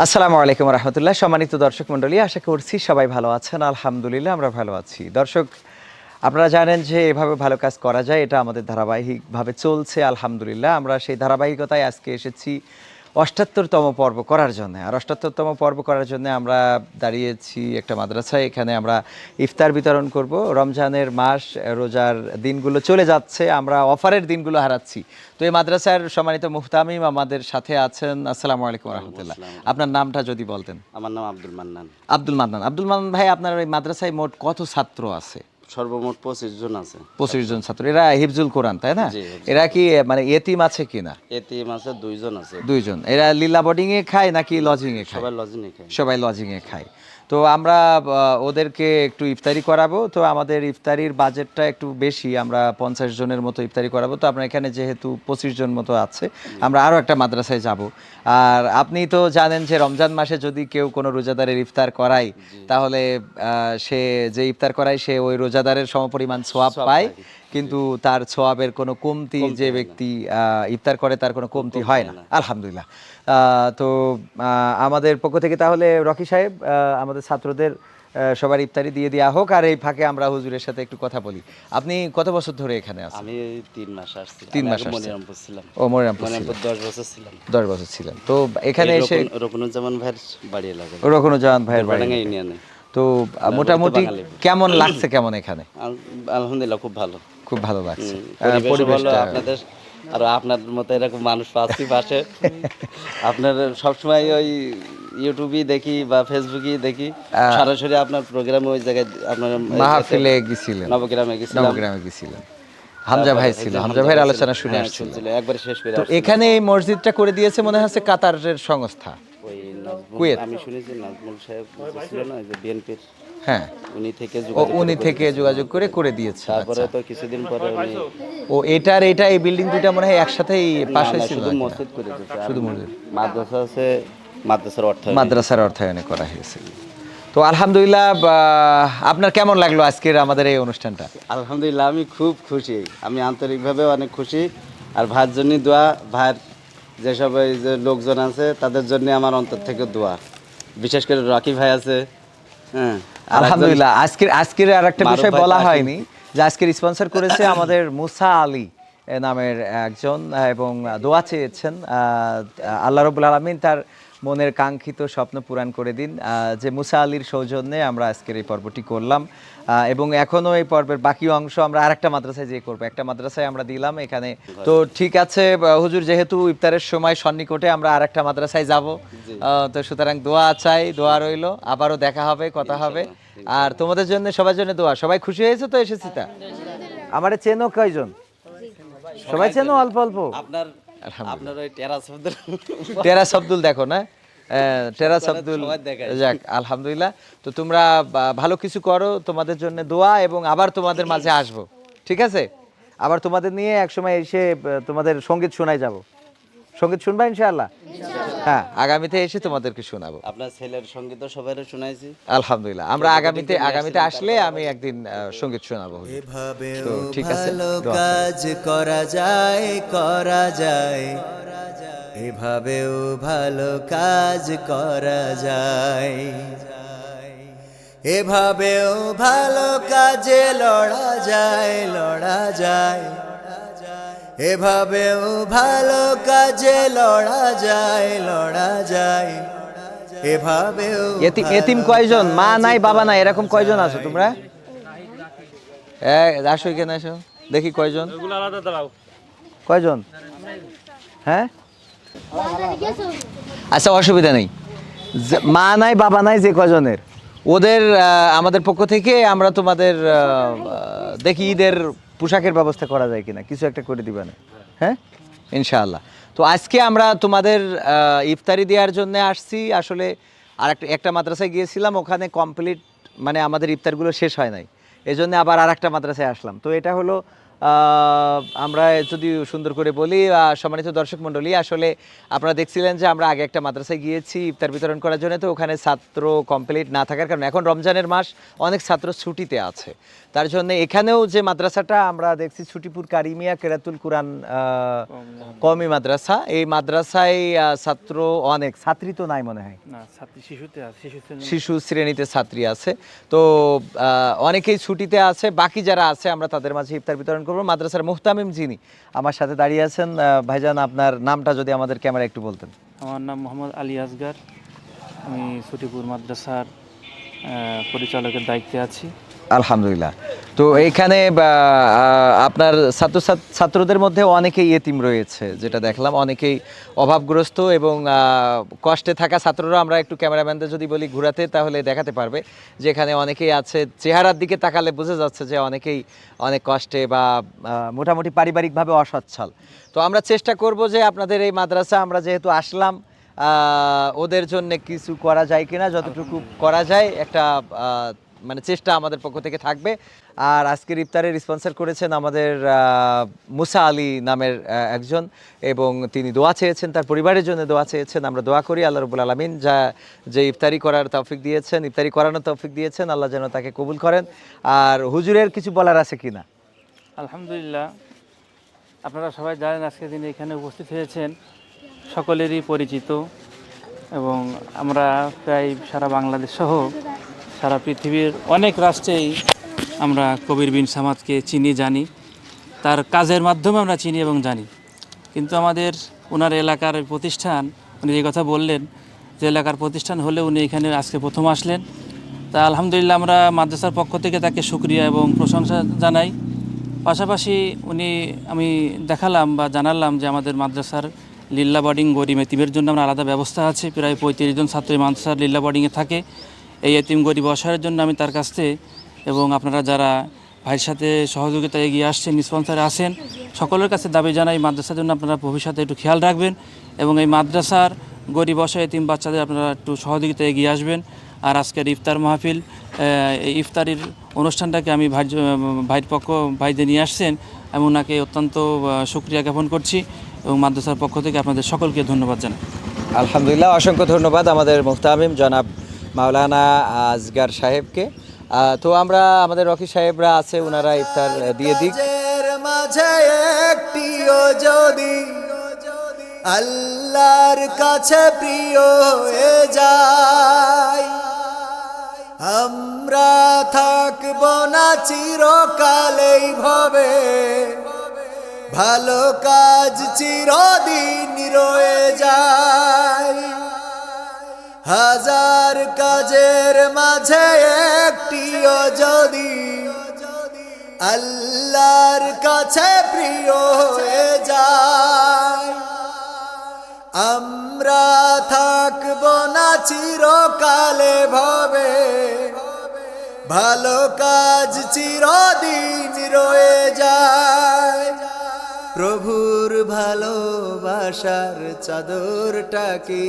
আসসালামু আলাইকুম রহমতুল্লাহ। সম্মানিত দর্শক মণ্ডলী, আশা করছি সবাই ভালো আছেন। আলহামদুলিল্লাহ আমরা ভালো আছি। দর্শক, আপনারা জানেন যে এভাবে ভালো কাজ করা যায়, এটা আমাদের ধারাবাহিকভাবে চলছে। আলহামদুলিল্লাহ আমরা সেই ধারাবাহিকতায় আজকে এসেছি ৭৮তম পর্ব করার জন্য। আর ৭৮তম পর্ব করার জন্য আমরা দাঁড়িয়েছি একটা মাদ্রাসায়। এখানে আমরা ইফতার বিতরণ করব। রমজানের মাস, রোজার দিনগুলো চলে যাচ্ছে, আমরা অফারের দিনগুলো হারাচ্ছি। তো এই মাদ্রাসার সম্মানিত মুহতামিম আমাদের সাথে আছেন। আসসালামু আলাইকুম রহমতুল্লাহ। আপনার নামটা যদি বলতেন। আমার নাম আব্দুল মান্নান। আব্দুল মান্নান। আব্দুল মান্নান ভাই, আপনার এই মাদ্রাসায় মোট কত ছাত্র আছে? সর্বমোট 25 জন আছে। 25 জন ছাত্র। এরা হিফজুল কোরআন, তাই না? জি, এরা কি মানে এতিম আছে কিনা? এতিম আছে 2 জন আছে। 2 জন। এরা লীলা বোর্ডিং এ খায় নাকি লজিং এ খায়? সবাই লজিংয়ে খায়। সবাই লজিং এ খায়। তো আমরা ওদেরকে একটু ইফতারি করাবো। তো আমাদের ইফতারির বাজেটটা একটু বেশি, আমরা 50 জনের মতো ইফতারি করাবো। তো আপনার এখানে যেহেতু 25 জন মতো আছে, আমরা আরও একটা মাদ্রাসায় যাব। আর আপনি তো জানেন যে রমজান মাসে যদি কেউ কোনো রোজাদারের ইফতার করায়, তাহলে সে যে ইফতার করায় সে ওই রোজাদারের সমপরিমাণ সওয়াব পায়, কিন্তু তার সওয়াবের কোনো কমতি যে ব্যক্তি ইফতার করে তার কোনো কমতি হয় না। আলহামদুলিল্লাহ। তো আমাদের পক্ষ থেকে তাহলে রকি সাহেব, আমাদের ছাত্রদের সবার ইফতারি দিয়ে দেওয়া হোক। আর এই ফাঁকে আমরা হুজুরের সাথে একটু কথা বলি। আপনি কত বছর ধরে এখানে আছেন? আমি 3 মাস আসছি। 3 মাস আসছেন। মনিরামপুর ছিলাম। ও, মনিরামপুর 10 বছর ছিলাম। 10 বছর ছিলেন। তো এখানে এসে রকুনুজ্জামান ভাইয়ের বাড়ি এলাকায়। রকুনুজ্জামান ভাইয়ের বাড়ি ইউনিয়নে। তো মোটামুটি কেমন লাগছে, কেমন এখানে? আলহামদুলিল্লাহ খুব ভালো। খুব ভালো লাগছে। পরিবেশটা আপনাদের আর আপনার মতো এরকম মানুষ পাচ্ছি পাশে। আপনার সবসময় ওই ইউটিউবেই দেখি বা ফেসবুকেই দেখি, সরাসরি আপনার প্রোগ্রামে ওই জায়গায় আপনার মাহফিলে গেছিলেন, নবগ্রামে গেছিলেন। হামজা ভাই ছিল, হামজা ভাইয়ের আলোচনা শুনে আসছিল। একবার শেষ করে তো এখানে এই মসজিদটা করে দিয়েছে মনে হচ্ছে কাতারের সংস্থা, ওই কুয়েত। আমি শুনেছি নাজমুল সাহেব ছিল না, যে বিএনপির, হ্যাঁ, উনি থেকে যোগাযোগ করে দিয়েছে। তারপরে তো কিছুদিন পরে উনি এটা এই বিল্ডিং দুইটা মনে হয় একসাথেই পাশে ছিল। শুধু মসজিদ করে দিয়েছে, শুধু মসজিদ। মাদ্রাসা আছে, মাদ্রাসার অর্থায়নে করা হয়েছে। তো আলহামদুলিল্লাহ। আপনার কেমন লাগলো আজকের আমাদের এই অনুষ্ঠানটা? আলহামদুলিল্লাহ আমি খুব খুশি, আমি আন্তরিকভাবে অনেক খুশি। আর ভাইয়ের জন্য দোয়া, ভাইয়ের যেসব এই যে লোকজন আছে তাদের জন্য আমার অন্তর থেকে দোয়া, বিশেষ করে রকি ভাই আছে। হ্যাঁ, আলহামদুলিল্লাহ। আজকের আর একটা বিষয় বলা হয়নি, যে আজকের স্পন্সর করেছে আমাদের মুসা আলী নামের একজন, এবং দোয়া চেয়েছেন আল্লাহ রাব্বুল আলামিন তার মনের কাঙ্ক্ষিত স্বপ্ন পূরণ করে দিন। যে মুসা আলীর সৌজন্যে আমরা আজকের এই পর্বটি করলাম, এবং এখনও এই পর্বের বাকি অংশ আমরা আরেকটা মাদ্রাসায় যেয়ে করবো। একটা মাদ্রাসায় আমরা দিলাম এখানে। তো ঠিক আছে হুজুর, যেহেতু ইফতারের সময় সন্নিকটে, আমরা আরেকটা মাদ্রাসায় যাব। তো সুতরাং দোয়া চাই, দোয়া রইল, আবারও দেখা হবে, কথা হবে। আর তোমাদের জন্য, সবার জন্য দোয়া। সবাই খুশি হয়েছে তো এসেছি তা? আমারে চেনো কয়জন? সবাই চেনো অল্প অল্প? আপনার ওই টেরাস আব্দুল দেখো না, টেরাস আব্দুল, যাক আলহামদুলিল্লাহ। তো তোমরা ভালো কিছু করো, তোমাদের জন্য দোয়া, এবং আবার তোমাদের মাঝে আসবো, ঠিক আছে? আবার তোমাদের নিয়ে একসময় এসে তোমাদের সঙ্গীত শোনাই যাব। সঙ্গীত শুনবা ইনশাআল্লাহ? হ্যাঁ, আগামীতে এসে তোমাদেরকে শোনাবো। আপনার ছেলের সঙ্গীত তো সবাইকে শোনাইছি। আলহামদুলিল্লাহ। আমরা আগামীতে আসলে আমি একদিন সঙ্গীত শোনাবো। তো ঠিক আছে, কাজ করা যায়, এভাবেও ভালো কাজ করা যায়, এভাবেও ভালো কাজে লড়া যায়, এভাবেও ভালো কাজে লড়া যায়, এভাবেও। এতিম কয়জন? মা নাই, বাবা নাই, এরকম কয়জন আছো তোমরা? আসো এখানে, আসো দেখি কয়জন, কয়জন? হ্যাঁ, আচ্ছা অসুবিধা নেই। মা নাই, বাবা নাই, যে কয়জনের, ওদের আমাদের পক্ষ থেকে আমরা তোমাদের দেখি ঈদের পোশাকের ব্যবস্থা করা যায় কিনা, কিছু একটা করে দিবা না? হ্যাঁ, ইনশাআল্লাহ। তো আজকে আমরা তোমাদের ইফতারি দেওয়ার জন্য আসছি। আসলে একটা মাদ্রাসায় গিয়েছিলাম, ওখানে কমপ্লিট মানে আমাদের ইফতারগুলো শেষ হয় নাই, এই জন্য আবার আরেকটা মাদ্রাসায় আসলাম। তো এটা হলো আমরা যদি সুন্দর করে বলি, সম্মানিত দর্শক মণ্ডলী, আসলে আপনারা দেখছিলেন যে আমরা আগে একটা মাদ্রাসায় গিয়েছি ইফতার বিতরণ করার জন্য। তো ওখানে ছাত্র কমপ্লিট না থাকার কারণে এখন রমজানের মাস, অনেক ছাত্র ছুটিতে আছে। তার জন্য এখানেও যে মাদ্রাসাটা আমরা দেখছি, ছুটিপুর কারিমিয়া কেরাতুল কুরআন কওমি মাদ্রাসা, এই মাদ্রাসায় ছাত্র অনেক, ছাত্রী তো নাই মনে হয়, না ছাত্রী শিশুতে আছে, শিশু শ্রেণীতে ছাত্রী আছে। তো অনেকেই ছুটিতে আছে, বাকি যারা আছে আমরা তাদের মাঝে ইফতার বিতরণ করবো। মাদ্রাসার মুহতামিম যিনি আমার সাথে দাঁড়িয়ে আছেন, ভাইজান আপনার নামটা যদি আমাদের ক্যামেরা একটু বলতেন। আমার নাম মোহাম্মদ আলী আসগার, আমি ছুটিপুর মাদ্রাসার পরিচালকের দায়িত্বে আছি। আলহামদুলিল্লাহ। তো এইখানে আপনার ছাত্রদের মধ্যে অনেকেই এতিম রয়েছে, যেটা দেখলাম, অনেকেই অভাবগ্রস্ত এবং কষ্টে থাকা ছাত্ররা। আমরা একটু ক্যামেরাম্যানদের যদি বলি ঘোরাতে, তাহলে দেখাতে পারবে যে এখানে অনেকেই আছে। চেহারার দিকে তাকালে বোঝা যাচ্ছে যে অনেকেই অনেক কষ্টে বা মোটামুটি পারিবারিকভাবে অসচ্ছল। তো আমরা চেষ্টা করব যে আপনাদের এই মাদ্রাসা আমরা যেহেতু আসলাম, ওদের জন্য কিছু করা যায় কিনা, যতটুকু করা যায় একটা মানে চেষ্টা আমাদের পক্ষ থেকে থাকবে। আর আজকের ইফতারের স্পন্সর করেছেন আমাদের মুসা আলী নামের একজন, এবং তিনি দোয়া চেয়েছেন, তার পরিবারের জন্য দোয়া চেয়েছেন। আমরা দোয়া করি আল্লাহ রাব্বুল আলামিন যে ইফতারি করার তৌফিক দিয়েছেন, ইফতারি করানোর তৌফিক দিয়েছেন, আল্লাহ যেন তাকে কবুল করেন। আর হুজুরের কিছু বলার আছে কিনা? আলহামদুলিল্লাহ, আপনারা সবাই জানেন আজকে দিনে এখানে উপস্থিত হয়েছেন সকলেরই পরিচিত, এবং আমরা প্রায় সারা বাংলাদেশ সহ সারা পৃথিবীর অনেক রাষ্ট্রেই আমরা কবির বিন সামাদকে চিনি, জানি, তার কাজের মাধ্যমে আমরা চিনি এবং জানি। কিন্তু আমাদের ওনার এলাকার প্রতিষ্ঠান, উনি এই কথা বললেন যে এলাকার প্রতিষ্ঠান হলে উনি এখানে আজকে প্রথম আসলেন। তা আলহামদুলিল্লাহ, আমরা মাদ্রাসার পক্ষ থেকে তাকে শুকরিয়া এবং প্রশংসা জানাই। পাশাপাশি আমি দেখালাম বা জানালাম যে আমাদের মাদ্রাসার লিল্লা বোর্ডিং গরিব এতিমের জন্য আমরা আলাদা ব্যবস্থা আছে। প্রায় 35 জন ছাত্র মাদ্রাসার লিল্লা বোর্ডিংয়ে থাকে। এই এতিম গরিব অসহায়ের জন্য আমি তার কাছ থেকে, এবং আপনারা যারা ভাইয়ের সাথে সহযোগিতা এগিয়ে আসছেন, স্পন্সরে আসেন, সকলের কাছে দাবি জানাই মাদ্রাসার জন্য আপনারা ভবিষ্যতে একটু খেয়াল রাখবেন, এবং এই মাদ্রাসার গরিব অসহায় এতিম বাচ্চাদের আপনারা একটু সহযোগিতা এগিয়ে আসবেন। আর আজকের ইফতার মাহফিল, এই ইফতারির অনুষ্ঠানটাকে আমি ভাইদের নিয়ে আসছেন, আমি ওনাকে অত্যন্ত শুকরিয়া জ্ঞাপন করছি, এবং মাদ্রাসার পক্ষ থেকে আপনাদের সকলকে ধন্যবাদ জানাই। আলহামদুলিল্লাহ, অসংখ্য ধন্যবাদ আমাদের মুহতামিম জনাব মাওলানা আসগার সাহেবকে। তো আমরা আমাদের রকি সাহেবরা আছে, ওনারা ইফতার দিয়ে দিক। কাজের মাঝে একটিও যদি আল্লাহর কাছে প্রিয় হয়ে যায়, আমরা থাকব না চিরকালেই ভবে, ভালো কাজ চিরদিন রয়ে যায়। হাজার কাজের মাঝে একটিও যদি আল্লাহর কাছে প্রিয় হয়ে যায়, আমরা থাকব না চিরকালে ভবে, ভালো কাজ চিরদিন রয়ে যায়। প্রভুর ভালোবাসার চাদরটাকে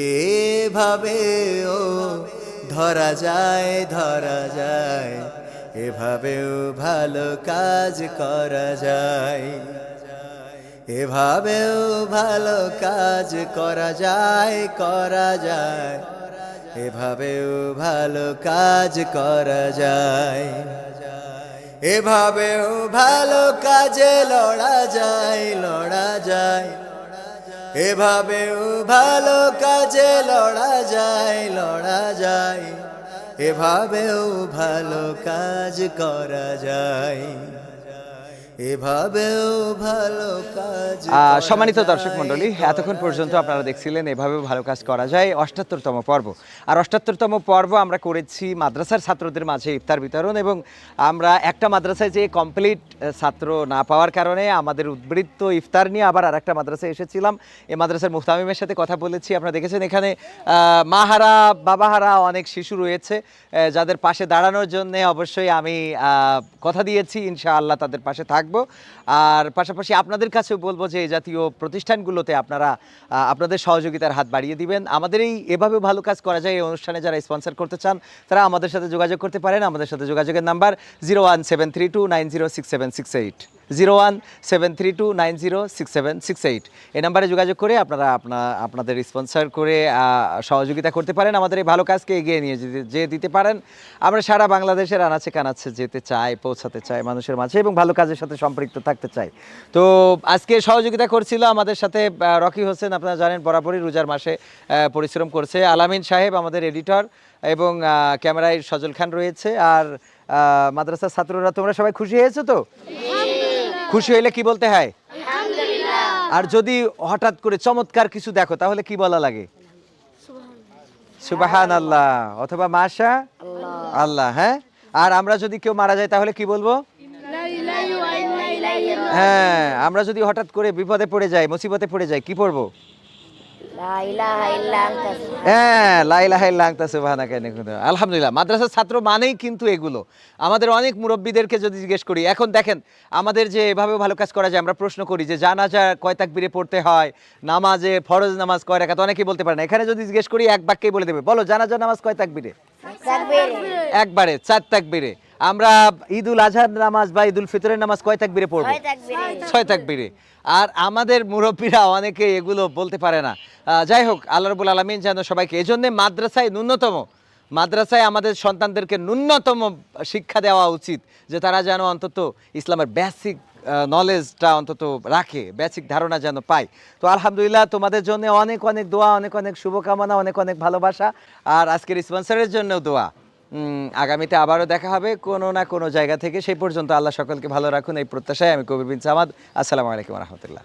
এভাবেও ধরা যায়, এভাবেও ভালো কাজ করা যায়, এভাবেও ভালো কাজ করা যায়, এভাবেও ভালো কাজ করা যায়, এভাবেও ভালো কাজে লড়া যায়, এভাবেও ভালো কাজে লড়া যায়, এভাবেও ভালো কাজ করা যায়, এভাবেও ভালো কাজ। সম্মানিত দর্শক মণ্ডলী, এতক্ষণ পর্যন্ত আপনারা দেখছিলেন এভাবে ভালো কাজ করা যায় ৭৮তম পর্ব। আর ৭৮তম পর্ব আমরা করেছি মাদ্রাসার ছাত্রদের মাঝে ইফতার বিতরণ, এবং আমরা একটা মাদ্রাসায় যে কমপ্লিট ছাত্র না পাওয়ার কারণে আমাদের উদ্বৃত্ত ইফতার নিয়ে আবার আরেকটা মাদ্রাসায় এসেছিলাম। এই মাদ্রাসার মুহতামিমের সাথে কথা বলেছি। আপনারা দেখেছেন এখানে মাহারা বাবাহারা অনেক শিশু রয়েছে, যাদের পাশে দাঁড়ানোর জন্য অবশ্যই আমি কথা দিয়েছি ইনশাআল্লাহ তাদের পাশে থাকব। থাকবো। আর পাশাপাশি আপনাদের কাছেও বলবো যে এই জাতীয় প্রতিষ্ঠানগুলোতে আপনারা আপনাদের সহযোগিতার হাত বাড়িয়ে দিবেন। আমাদের এভাবে ভালো কাজ করা যায় এই অনুষ্ঠানে যারা স্পন্সর করতে চান তারা আমাদের সাথে যোগাযোগ করতে পারেন। আমাদের সাথে যোগাযোগের নাম্বার 01732906768, 01732906768। এই নাম্বারে যোগাযোগ করে আপনারা আপনাদের স্পন্সর করে সহযোগিতা করতে পারেন, আমাদের এই ভালো কাজকে এগিয়ে নিয়ে যে দিতে পারেন। আমরা সারা বাংলাদেশের আনাচে কানাচে যেতে চাই, পৌঁছাতে চাই মানুষের মাঝে এবং ভালো কাজের সাথে সম্পৃক্ত থাকতে চাই। তো আজকে সহযোগিতা করছিল আমাদের সাথে রকি হোসেন, আপনারা জানেন বরাবরই রোজার মাসে পরিশ্রম করছে। আলামিন সাহেব আমাদের এডিটর এবং ক্যামেরায় সজল খান রয়েছে। আর মাদ্রাসার ছাত্ররা তোমরা সবাই খুশি হয়েছো তো? খুশি হইলে কি বলতে হয়? আর যদি হঠাৎ করে চমৎকার কিছু দেখো তাহলে কি বলা লাগে? সুবহানাল্লাহ অথবা মাশা আল্লাহ। হ্যাঁ, আর আমরা যদি কেউ মারা যায় তাহলে কি বলবো? হ্যাঁ, আমরা যদি হঠাৎ করে বিপদে পড়ে যাই, মুসিবতে পড়ে যাই, কি পড়বো? হ্যাঁ, লা ইলাহা ইল্লা আনতা সুবহানাকা ইন্নী কুনতু। আলহামদুলিল্লাহ, মাদ্রাসার ছাত্র মানেই কিন্তু এগুলো। আমাদের অনেক মুরব্বীদেরকে যদি জিজ্ঞেস করি, এখন দেখেন আমাদের যে এভাবে ভালো কাজ করা যায়, আমরা প্রশ্ন করি যে জানাজা কয় তাকবীরে পড়তে হয়, নামাজে ফরজ নামাজ কয় রাকাত, অনেকেই বলতে পারে না। এখানে যদি জিজ্ঞেস করি এক বাক্যেই বলে দেবে, বলো জানাজা নামাজ কয় তাকবীরে? একবারে 4 তাকবীরে। আমরা ঈদুল আজহার নামাজ বা ঈদুল ফিতরের নামাজ কয় তাকবীরে পড়বো? 6 তাকবীরে। আর আমাদের মুরব্বীরা অনেকে এগুলো বলতে পারে না। যাই হোক, আল্লাহ রাব্বুল আলামিন যেন সবাইকে, এজন্য মাদ্রাসায় আমাদের সন্তানদেরকে ন্যূনতম শিক্ষা দেওয়া উচিত, যে তারা যেন অন্তত ইসলামের বেসিক নলেজটা অন্তত রাখে, বেসিক ধারণা যেন পায়। তো আলহামদুলিল্লাহ, তোমাদের জন্য অনেক অনেক দোয়া, অনেক অনেক শুভকামনা, অনেক অনেক ভালোবাসা। আর আজকের স্পন্সরের জন্যও দোয়া। আগামীতে আবারও দেখা হবে কোনো না কোনো জায়গা থেকে। সেই পর্যন্ত আল্লাহ সকলকে ভালো রাখুন, এই প্রত্যাশায় আমি কবির বিন সামাদ। আসসালামু আলাইকুম রহমতুল্লাহ।